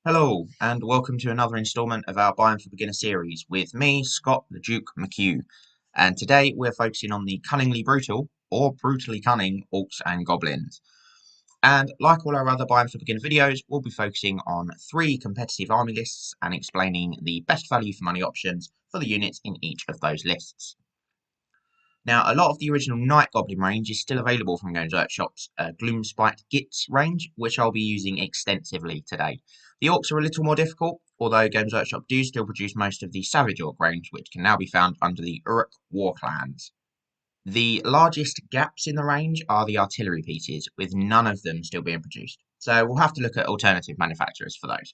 Hello, and welcome to another installment of our Buying for Beginner series with me, Scott the Duke McHugh. And today we're focusing on the cunningly brutal or brutally cunning Orcs and Goblins. And like all our other Buying for Beginner videos, we'll be focusing on 3 competitive army lists and explaining the best value for money options for the units in each of those lists. Now, a lot of the original Night Goblin range is still available from Games Workshop's Gloomspite Gits range, which I'll be using extensively today. The Orcs are a little more difficult, although Games Workshop do still produce most of the Savage Orc range, which can now be found under the Uruk War Clans. The largest gaps in the range are the artillery pieces, with none of them still being produced. So we'll have to look at alternative manufacturers for those.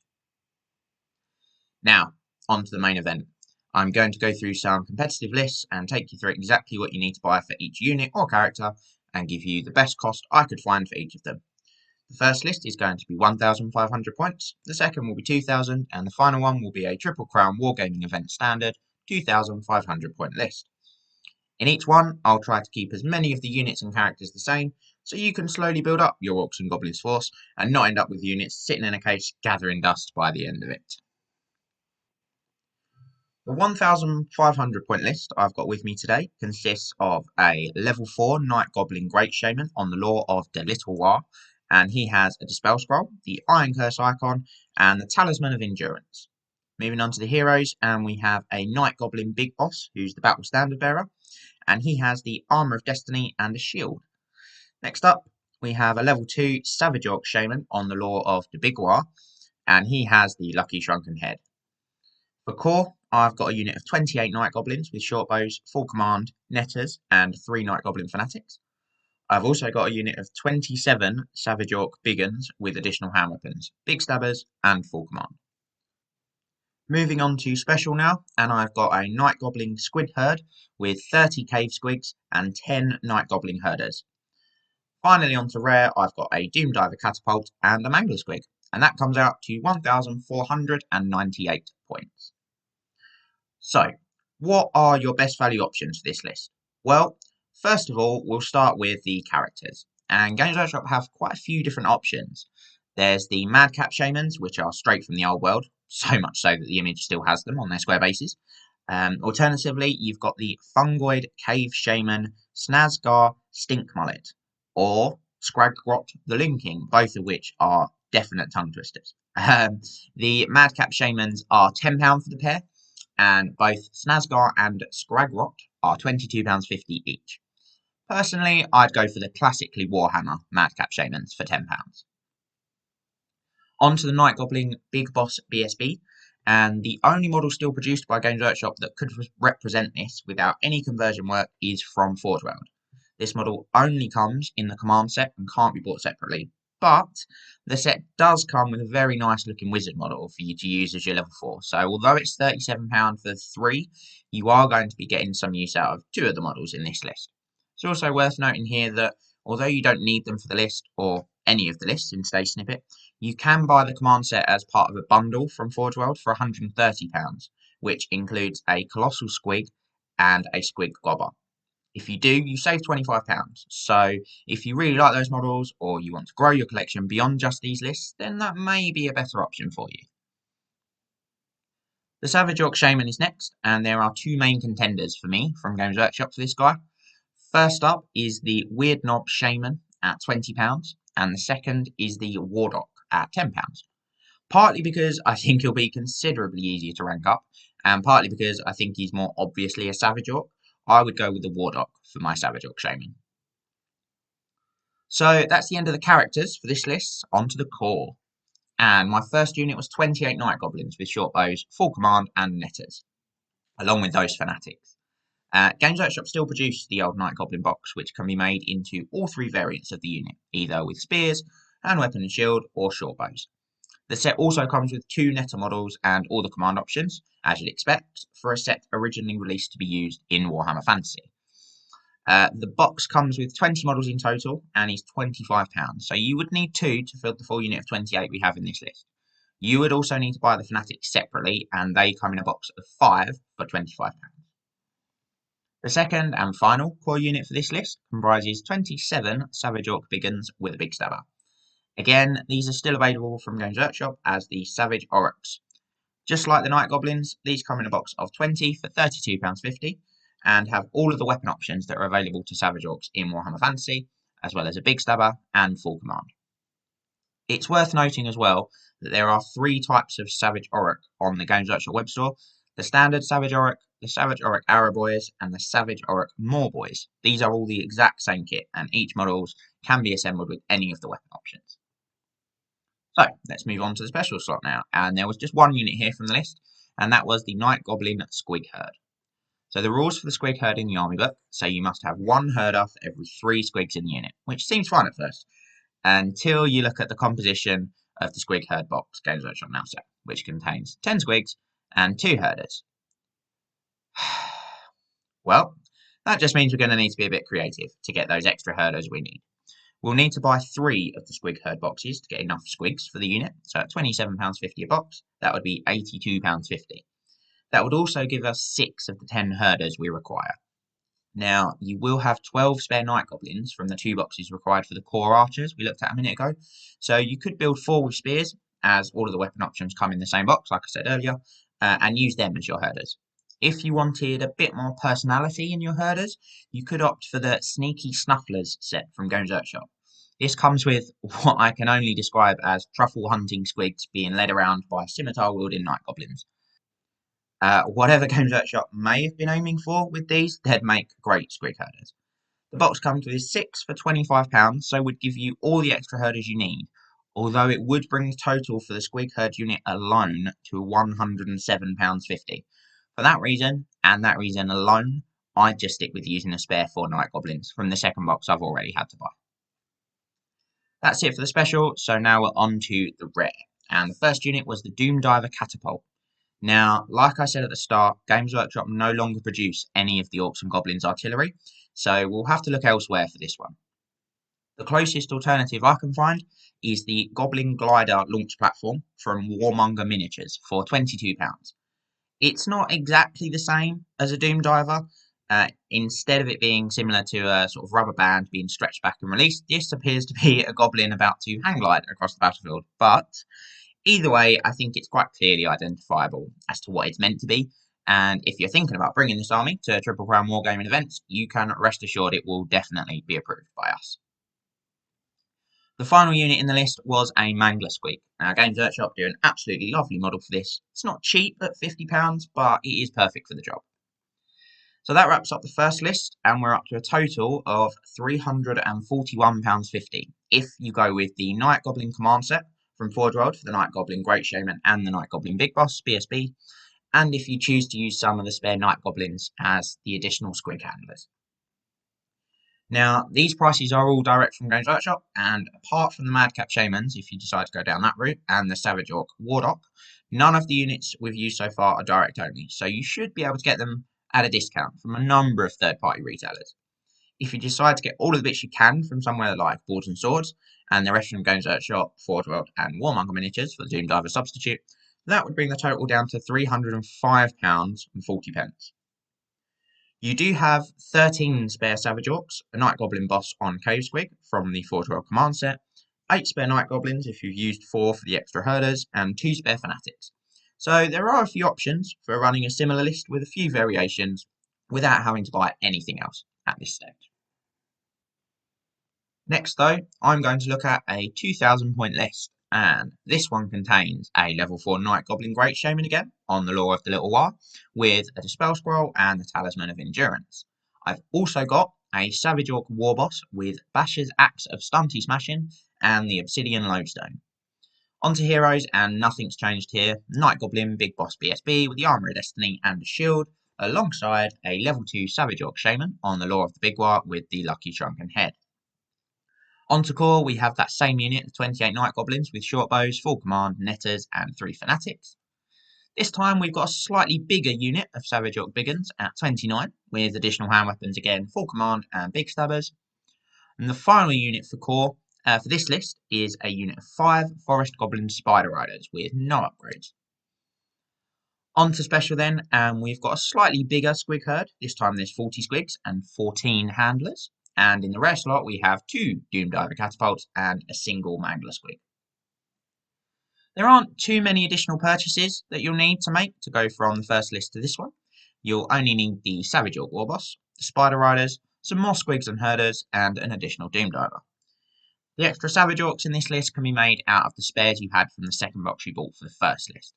Now, on to the main event. I'm going to go through some competitive lists and take you through exactly what you need to buy for each unit or character and give you the best cost I could find for each of them. The first list is going to be 1,500 points, the second will be 2,000, and the final one will be a Triple Crown Wargaming Event Standard 2,500 point list. In each one, I'll try to keep as many of the units and characters the same, so you can slowly build up your Orcs and Goblins force and not end up with units sitting in a case gathering dust by the end of it. The 1,500 point list I've got with me today consists of a level 4 Night Goblin Great Shaman on the lore of the Little Waaagh, and he has a Dispel Scroll, the Ironcurse icon, and the Talisman of Endurance. Moving on to the heroes, and we have a Night Goblin Big Boss, who's the Battle Standard Bearer, and he has the Armour of Destiny and a shield. Next up, we have a level 2 Savage Orc Shaman on the lore of the Big Waaagh, and he has the Lucky Shrunken Head. For core, I've got a unit of 28 Night Goblins with short bows, full command, netters, and 3 Night Goblin Fanatics. I've also got a unit of 27 Savage Orc Big Uns with additional hand weapons, big stabbers, and full command. Moving on to special now, and I've got a Night Goblin Squid Herd with 30 Cave Squigs and 10 Night Goblin Herders. Finally on to rare, I've got a Doom Diver Catapult and a Mangler Squig, and that comes out to 1,498 points. So, what are your best value options for this list? Well, first of all, we'll start with the characters. And Games Workshop have quite a few different options. There's the Madcap Shamans, which are straight from the old world, so much so that the image still has them on their square bases. Alternatively, you've got the Fungoid Cave Shaman, Snazgar Stink Mullet, or Scragrot the Linking, both of which are definite tongue twisters. The Madcap Shamans are £10 for the pair, and both Snazgar and Scragrot are £22.50 each. Personally, I'd go for the classically Warhammer Madcap Shamans for £10. On to the Night Goblin Big Boss BSB, and the only model still produced by Games Workshop that could represent this without any conversion work is from Forge World. This model only comes in the command set and can't be bought separately, but the set does come with a very nice looking wizard model for you to use as your level 4. So although it's £37 for 3, you are going to be getting some use out of 2 of the models in this list. It's also worth noting here that although you don't need them for the list or any of the lists in today's snippet, you can buy the command set as part of a bundle from Forge World for £130, which includes a Colossal Squig and a Squig Gobber. If you do, you save £25. So if you really like those models or you want to grow your collection beyond just these lists, then that may be a better option for you. The Savage Orc Shaman is next, and there are 2 main contenders for me from Games Workshop for this guy. First up is the Weird Knob Shaman at £20, and the second is the Wardock at £10. Partly because I think he'll be considerably easier to rank up, and partly because I think he's more obviously a Savage Orc, I would go with the Wardock for my Savage Orc Shaman. So that's the end of the characters for this list. On to the core. And my first unit was 28 Night Goblins with short bows, full command, and netters, along with those Fanatics. Games Workshop still produce the old Night Goblin box, which can be made into all 3 variants of the unit, either with spears, hand weapon and shield, or short bows. The set also comes with 2 netter models and all the command options, as you'd expect, for a set originally released to be used in Warhammer Fantasy. The box comes with 20 models in total and is £25, so you would need 2 to fill the full unit of 28 we have in this list. You would also need to buy the Fanatics separately, and they come in a box of 5 for £25. The second and final core unit for this list comprises 27 Savage Orc Big Uns with a Big Stabber. Again, these are still available from Games Workshop as the Savage Orcs. Just like the Night Goblins, these come in a box of 20 for £32.50 and have all of the weapon options that are available to Savage Orcs in Warhammer Fantasy, as well as a big stabber and full command. It's worth noting as well that there are 3 types of Savage Orc on the Games Workshop web store: the standard Savage Orc, the Savage Orc Arrow Boys, and the Savage Orc Moor Boys. These are all the exact same kit, and each models can be assembled with any of the weapon options. So let's move on to the special slot now, and there was just one unit here from the list, and that was the Night Goblin Squig Herd. So the rules for the Squig Herd in the army book say you must have 1 herder for every 3 Squigs in the unit, which seems fine at first, until you look at the composition of the Squig Herd box Games Workshop now set, which contains 10 Squigs and 2 herders. Well, that just means we're going to need to be a bit creative to get those extra herders we need. We'll need to buy 3 of the Squig Herd boxes to get enough Squigs for the unit, so at £27.50 a box, that would be £82.50. That would also give us 6 of the 10 herders we require. Now, you will have 12 spare Night Goblins from the 2 boxes required for the core archers we looked at a minute ago, so you could build 4 with spears, as all of the weapon options come in the same box, like I said earlier, and use them as your herders. If you wanted a bit more personality in your herders, you could opt for the Sneaky Snufflers set from Games Workshop. This comes with what I can only describe as truffle hunting Squigs being led around by scimitar wielding Night Goblins. Whatever Games Workshop may have been aiming for with these, they'd make great Squig herders. The box comes with 6 for £25, so would give you all the extra herders you need, although it would bring the total for the Squig herd unit alone to £107.50. For that reason, and that reason alone, I'd just stick with using a spare 4 Night Goblins from the second box I've already had to buy. That's it for the special, so now we're on to the rare. And the first unit was the Doom Diver Catapult. Now, like I said at the start, Games Workshop no longer produce any of the Orcs and Goblins artillery, so we'll have to look elsewhere for this one. The closest alternative I can find is the Goblin Glider launch platform from Warmonger Miniatures for £22. It's not exactly the same as a Doom Diver. Instead of it being similar to a sort of rubber band being stretched back and released, this appears to be a Goblin about to hang glide across the battlefield. But either way, I think it's quite clearly identifiable as to what it's meant to be. And if you're thinking about bringing this army to Triple Crown Wargaming events, you can rest assured it will definitely be approved by us. The final unit in the list was a Mangler Squig. Now, Games Workshop do an absolutely lovely model for this. It's not cheap at £50, but it is perfect for the job. So that wraps up the first list, and we're up to a total of £341.50 if you go with the Night Goblin Command Set from Forge World for the Night Goblin Great Shaman and the Night Goblin Big Boss, BSB, and if you choose to use some of the spare Night Goblins as the additional Squig handlers. Now, these prices are all direct from Games Workshop, and apart from the Madcap Shamans, if you decide to go down that route, and the Savage Orc Waraaagh, none of the units we've used so far are direct only, so you should be able to get them at a discount from a number of third-party retailers. If you decide to get all of the bits you can from somewhere like Boards and Swords, and the rest from Games Workshop, Forge World, and Warmonger Miniatures for the Doom Diver substitute, that would bring the total down to £305.40. You do have 13 spare Savage Orcs, a Night Goblin boss on Cave Squig from the Forge World Command Set, 8 spare Night Goblins if you've used 4 for the extra herders, and 2 spare Fanatics. So there are a few options for running a similar list with a few variations without having to buy anything else at this stage. Next though, I'm going to look at a 2000 point list, and this one contains a level 4 Night Goblin Great Shaman again on the lore of the Little Waaagh with a Dispel Scroll and the Talisman of Endurance. I've also got a Savage Orc Warboss with Basher's Axe of Stunty Smashing and the Obsidian Lodestone. Onto heroes, and nothing's changed here. Night Goblin Big Boss BSB with the Armour of Destiny and a shield, alongside a level 2 Savage Orc Shaman on the lore of the Big Waaagh with the Lucky Shrunken head. Onto core, we have that same unit of 28 Night Goblins with short bows, full command, netters, and 3 Fanatics. This time we've got a slightly bigger unit of Savage Orc Biggins at 29, with additional hand weapons again, full command, and big stabbers. And the final unit for core for this list is a unit of 5 Forest Goblin Spider Riders with no upgrades. On to special then, and we've got a slightly bigger Squig herd. This time there's 40 Squigs and 14 handlers. And in the rare slot, we have 2 Doom Diver Catapults and a single Mangler Squig. There aren't too many additional purchases that you'll need to make to go from the first list to this one. You'll only need the Savage Orc Warboss, the Spider Riders, some more Squigs and Herders, and an additional Doom Diver. The extra Savage Orcs in this list can be made out of the spares you had from the second box you bought for the first list.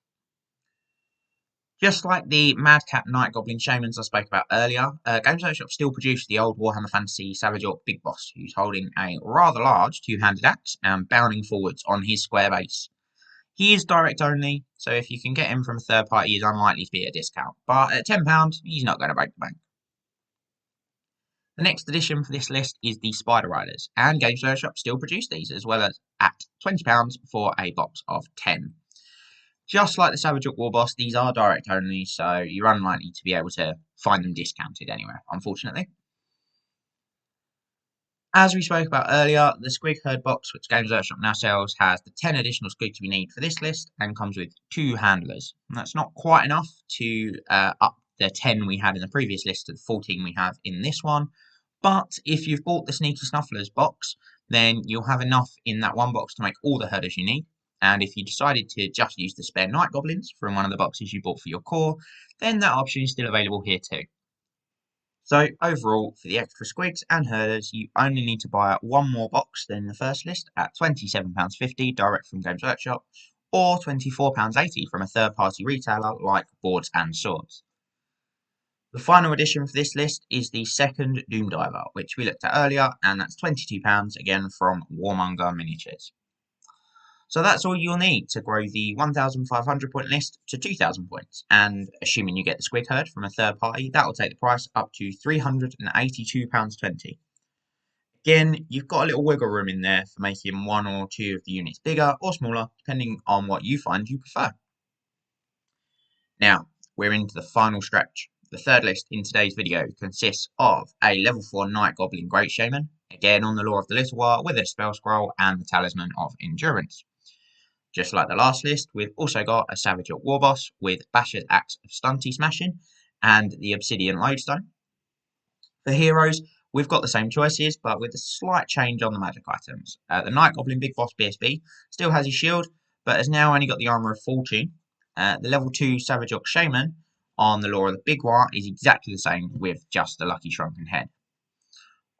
Just like the Madcap Night Goblin Shamans I spoke about earlier, Games Workshop still produce the old Warhammer Fantasy Savage Orc Big Boss, who's holding a rather large two-handed axe and bounding forwards on his square base. He is direct only, so if you can get him from a third party, he is unlikely to be at a discount, but at £10, he's not going to break the bank. The next addition for this list is the Spider Riders, and Games Workshop still produce these, as well as at £20 for a box of 10. Just like the Savage Orc Warboss, these are direct only, so you're unlikely to be able to find them discounted anywhere, unfortunately. As we spoke about earlier, the Squig Herd box, which Games Workshop now sells, has the 10 additional Squigs we need for this list and comes with 2 handlers. And that's not quite enough to up the 10 we had in the previous list to the 14 we have in this one. But if you've bought the Sneaky Snufflers box, then you'll have enough in that one box to make all the herders you need. And if you decided to just use the spare Night Goblins from one of the boxes you bought for your core, then that option is still available here too. So overall, for the extra Squigs and Herders, you only need to buy one more box than the first list at £27.50 direct from Games Workshop, or £24.80 from a third-party retailer like Boards and Swords. The final addition for this list is the second Doom Diver, which we looked at earlier, and that's £22 again from Warmonger Miniatures. So that's all you'll need to grow the 1,500 point list to 2,000 points, and assuming you get the Squig Herd from a third party, that will take the price up to £382.20. Again, you've got a little wiggle room in there for making 1 or 2 of the units bigger or smaller, depending on what you find you prefer. Now, we're into the final stretch. The third list in today's video consists of a level 4 Night Goblin Great Shaman, again on the Lore of the Little Waaagh with a spell scroll and the Talisman of Endurance. Just like the last list, we've also got a Savage Orc Warboss with Basher's Axe of Stunty Smashing and the Obsidian Lodestone. For heroes, we've got the same choices, but with a slight change on the magic items. The Night Goblin Big Boss BSB still has his shield, but has now only got the Armour of Fortune. The level 2 Savage Orc Shaman on the Lore of the Big Waaagh is exactly the same with just the lucky Shrunken head.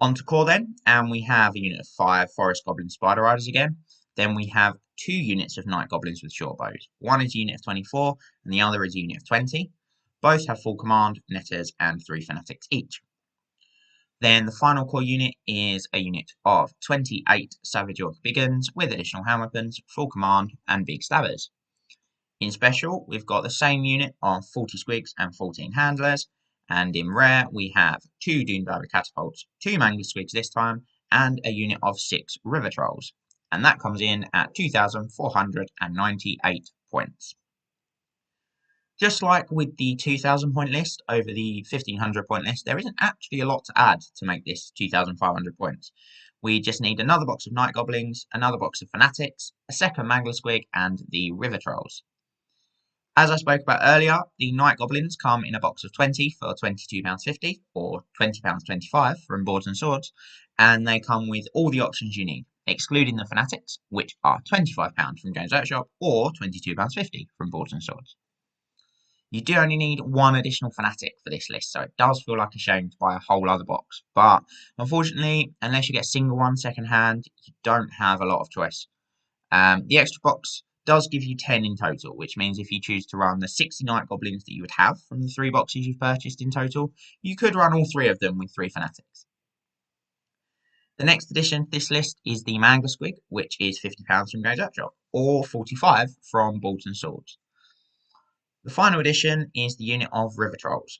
On to core then, and we have a unit of 5 Forest Goblin Spider Riders again. Then we have 2 units of Night Goblins with short bows. One is a unit of 24 and the other is a unit of 20. Both have full command, netters, and 3 Fanatics each. Then the final core unit is a unit of 28 Savage Orc Big Uns with additional hand weapons, full command, and big stabbers. In special, we've got the same unit of 40 Squigs and 14 handlers, and in rare we have 2 Doom Diver Catapults, 2 Mangler Squigs this time, and a unit of 6 River Trolls. And that comes in at 2,498 points. Just like with the 2,000 point list over the 1,500 point list, there isn't actually a lot to add to make this 2,500 points. We just need another box of Night Goblins, another box of Fanatics, a second Mangler Squig, and the River Trolls. As I spoke about earlier, the Night Goblins come in a box of 20 for £22.50 or £20.25 from Boards and Swords, and they come with all the options you need, excluding the Fanatics, which are £25 from Games Workshop or £22.50 from Boards and Swords. You do only need one additional Fanatic for this list, so it does feel like a shame to buy a whole other box, but unfortunately, unless you get a single one second hand, you don't have a lot of choice. The extra box does give you 10 in total, which means if you choose to run the 60 Night Goblins that you would have from the 3 boxes you've purchased in total, you could run all 3 of them with 3 Fanatics. The next addition to this list is the Mangler Squig, which is £50 from Games Workshop, or £45 from Boards and Swords. The final addition is the unit of River Trolls.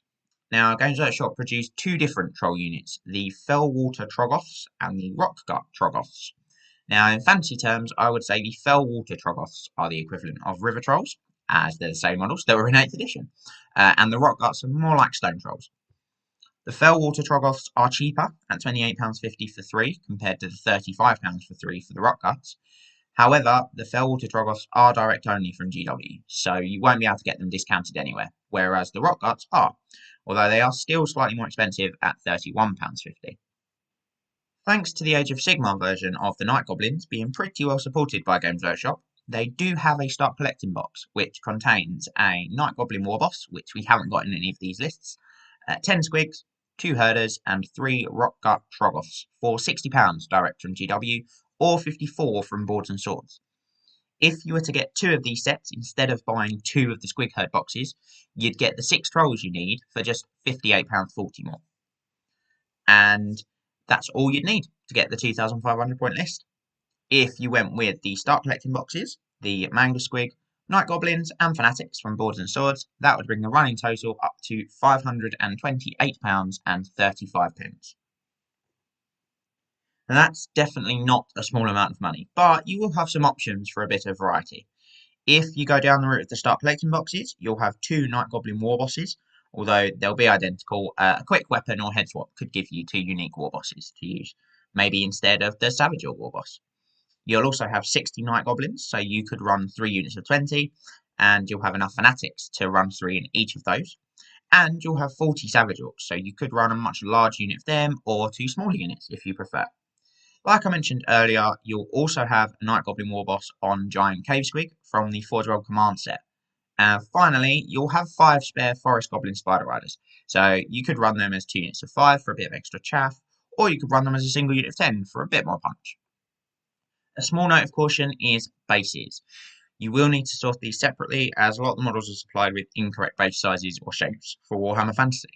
Now, Games Workshop produced 2 different troll units, the Fellwater Troggoths and the Rockgut Troggoths. Now, in fantasy terms, I would say the Fellwater Troggoths are the equivalent of River Trolls, as they're the same models that were in 8th edition, and the Rockguts are more like Stone Trolls. The Fellwater Troggoths are cheaper at £28.50 for 3 compared to the £35 for 3 for the Rockguts. However, the Fellwater Troggoths are direct only from GW, so you won't be able to get them discounted anywhere, whereas the Rockguts are, although they are still slightly more expensive at £31.50. Thanks to the Age of Sigmar version of the Night Goblins being pretty well supported by Games Workshop, they do have a start collecting box which contains a Night Goblin Warboss, which we haven't got in any of these lists, 10 Squigs, 2 Herders, and 3 Rockgut Troggoths for £60 direct from GW, or 54 from Boards and Swords. If you were to get 2 of these sets instead of buying 2 of the Squig Herd boxes, you'd get the 6 Trolls you need for just £58.40 more. And that's all you'd need to get the 2,500 point list. If you went with the start collecting boxes, the Mangler Squig, Night Goblins, and Fanatics from Boards and Swords, that would bring the running total up to £528.35. And that's definitely not a small amount of money, but you will have some options for a bit of variety. If you go down the route of the start collecting boxes, you'll have 2 Night Goblin war bosses, although they'll be identical. A quick weapon or head swap could give you 2 unique war bosses to use, maybe instead of the Savage or war boss. You'll also have 60 Night Goblins, so you could run 3 units of 20, and you'll have enough Fanatics to run 3 in each of those. And you'll have 40 Savage Orcs, so you could run a much larger unit of them, or 2 smaller units if you prefer. Like I mentioned earlier, you'll also have a Night Goblin Warboss on Giant Cave Squig from the Forge World Command set. And finally, you'll have 5 spare Forest Goblin Spider Riders, so you could run them as 2 units of 5 for a bit of extra chaff, or you could run them as a single unit of 10 for a bit more punch. A small note of caution is bases. You will need to sort these separately, as a lot of the models are supplied with incorrect base sizes or shapes for Warhammer Fantasy.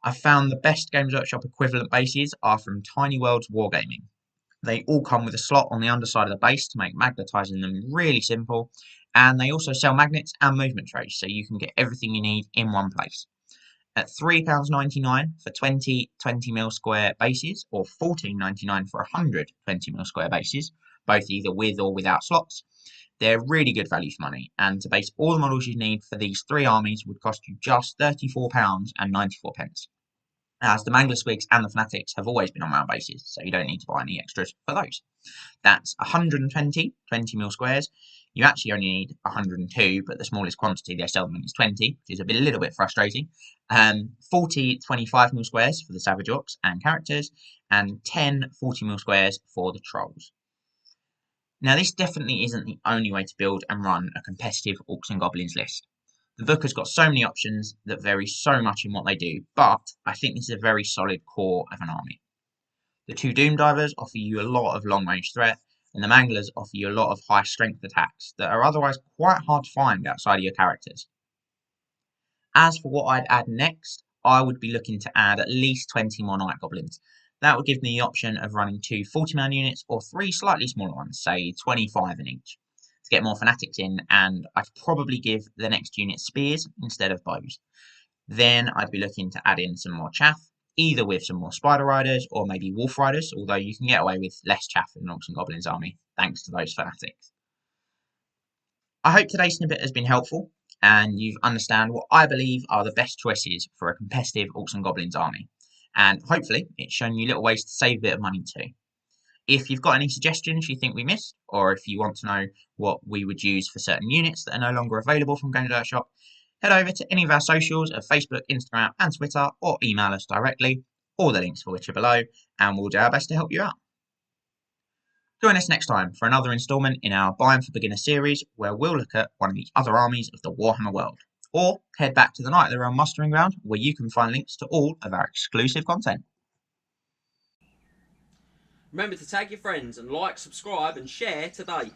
I've found the best Games Workshop equivalent bases are from Tiny Worlds Wargaming. They all come with a slot on the underside of the base to make magnetising them really simple, and they also sell magnets and movement trays, so you can get everything you need in one place. At £3.99 for 20 20mm square bases, or £14.99 for 100 20mm square bases, both either with or without slots, they're really good value for money, and to base all the models you need for these 3 armies would cost you just £34.94. As the Mangler Squigs and the Fanatics have always been on round bases, so you don't need to buy any extras for those. That's 120 20mm squares. You actually only need 102, but the smallest quantity they sell them in is 20, which is a little bit frustrating. 40 25mm squares for the Savage Orcs and characters, and 10 40mm squares for the Trolls. Now, this definitely isn't the only way to build and run a competitive Orcs and Goblins list. The book has got so many options that vary so much in what they do, but I think this is a very solid core of an army. The 2 Doom Divers offer you a lot of long-range threat, and the Manglers offer you a lot of high-strength attacks that are otherwise quite hard to find outside of your characters. As for what I'd add next, I would be looking to add at least 20 more Night Goblins. That would give me the option of running 2 40-man units or 3 slightly smaller ones, say 25 in each, to get more Fanatics in, and I'd probably give the next unit spears instead of bows. Then I'd be looking to add in some more chaff, either with some more Spider Riders or maybe Wolf Riders, although you can get away with less chaff in an Orcs and Goblins army, thanks to those Fanatics. I hope today's snippet has been helpful, and you understand what I believe are the best choices for a competitive Orcs and Goblins army, and hopefully it's shown you little ways to save a bit of money too. If you've got any suggestions you think we missed, or if you want to know what we would use for certain units that are no longer available from Games Workshop, head over to any of our socials of Facebook, Instagram and Twitter, or email us directly, all the links for which are below, and we'll do our best to help you out. Join us next time for another instalment in our Buying for Beginner series, where we'll look at one of the other armies of the Warhammer world, or head back to the Night of the Realm mustering ground, where you can find links to all of our exclusive content. Remember to tag your friends and like, subscribe and share today.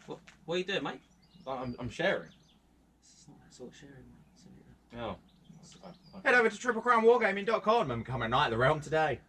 What are you doing, mate? I'm sharing. It's not that sort of sharing, mate. Oh. Head over to triplecrownwargaming.com and become a Knight of the Realm today.